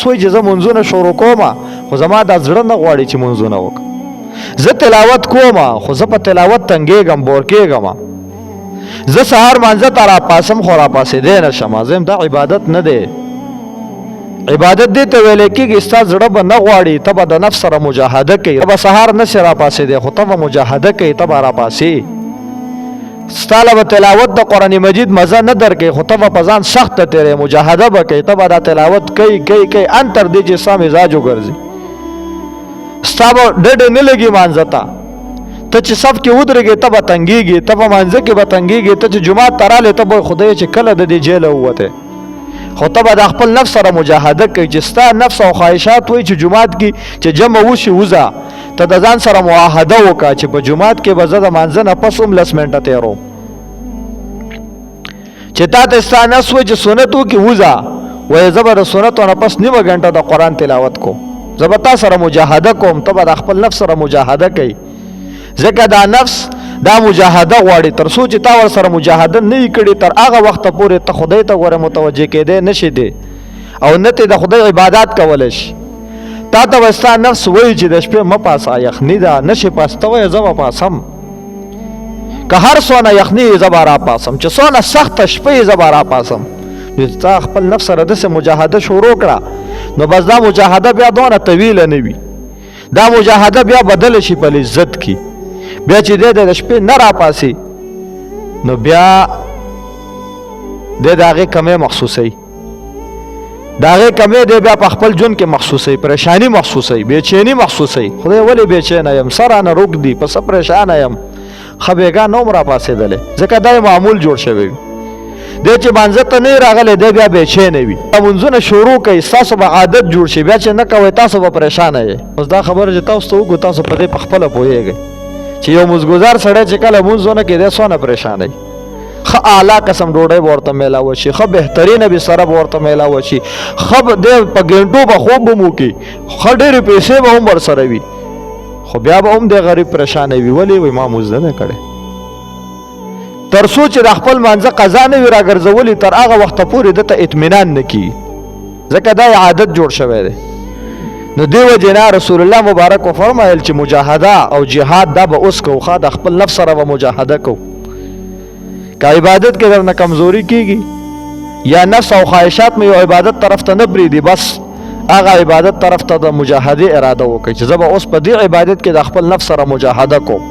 نفس وایي چې زه منځونه شروع کوم خو زما دا زړه نه غواړي چې منځونه وکړم. زه تلاوت کوم خو زه په تلاوت تنګېږم، بور کېږم. زه سهار مانځه ته راپاسم خو راپاسېدی نه شم. زه دا عبادت نه دی. عبادت دې ته ویلی کېږي ستا زړه به نه غواړي، ته به د نفس سره مجاهده کوي. ته به سهار نسې راپاسېدی خو ته به مجاهده کوي، ته به راپاسې. ستا له به تلاوت د قرآن مجید مزه نه درکوي خو ته به په ځان سخته تېرې مجاهده به کوي. ته به دا تلاوت کوي ان تر دې چې ستا مزاج وګرځي. ستا به ډډې نه لګي مانځه ته. ته چې صف کې ودرېږې ته به تنګېږي، ته په مانځه کې به تنګېږي. ته چې جومات ته رالې ته به خدای چې کله د دې جیله ووتې. خو ته به د خپل نفس سره مجاهده کوي چې ستا نفس او خواهشات وایي چې جومات کې چې جمع وشي وځه. ته د ځان سره معاهده وکړه چې په جومات کې به زه د مانځه نه پس هم 10 منټه تېروم. چې تا ته ستا نفس وایي چې سنت وکړي وځه، وایي زه به د سنتو نه پس نیمه ګنټه د قرآن تلاوت کوم. زه به تا سره مجاهده کوم، ته به د خپل نفس سره مجاهده کوي. ځکه دا نفس دا مجاهده غواړي. تر څو چې تا ور سره مجاهده نه وي کړې تر هغه وخته پورې ته خدای ته ګوره متوجه کېدی نه شي دی او نه ته د خدای عبادت کولی شي. تا ته به ستا نفس وایي چې د شپې مه پاسه، یخني ده نشي پاس. ته وایې زه به پاسم، که هر څونه یخني یې زه به راپاسم، چې څونه سخته شپه یې زه به راپاسم. نو تا خپل نفس سره داسې مجاهده شروع کړه نو بس دا مجاهده بیا دونه طویله نه وي. دا مجاهده بیا بدله شي په لذت کې. بیا چې دی د شپې نه راپاسي نو بیا دی د هغې کمی محسوسوي. د هغې کمی دی بیا په خپل ژوند کې محسوسوي، پریشاني محسوسوي، بېچیني محسوسوي. خدای ولې بېچینه یم، سر رانه روږ دي، په څه پریشانه یم. ښه بېګا نه هم راپاسېدلی ځکه دا یې معمول جوړ شوی وي. دی چې مانځه ته نه راغلی دی بیا بېچینه وي. لمونځونه شروع کوي ستاسو به عادت جوړ شي، بیا چې نه کوئ تاسو به پریشانه یې. اوس دا خبره چې تاسو ته وکړو تاسو په دې پخپله پوهېږئ چې یو مزګزار سړی چې کله مونځ ونه کړي دی څونه پریشانوي. ښه اعلی قسم ډوډۍ به ورته میلاوه شي، ښه بهترینه بستره به ورته میلاوه شي، ښه دی په ګنټو به خوب به مو وکړي، ښه ډېرې پیسې به هم ورسره وي، خو بیا به هم دی غریب پریشانه وي. ولې وایي ما مونځ نه دی کړی. تر څو چې د خپل مانځه قضا نه وي راګرځولي تر هغه وخته پورې دته اطمینان نه کیږي، ځکه دا عادت جوړ شوی دی. نو دی وجې نه رسول الله مبارک وفرمایل چې مجاهده او جهاد دا به اوس کوو، ښه د خپل نفس سره به مجاهده کوو. که عبادت کې درنه کمزوري کیږي یا نفس او خواهشات مې یو عبادت طرف ته نه پرېږدي، بس هغه عبادت طرف ته د مجاهدې اراده وکړئ چې زه به اوس په دې عبادت کې د خپل نفس سره مجاهده کوم.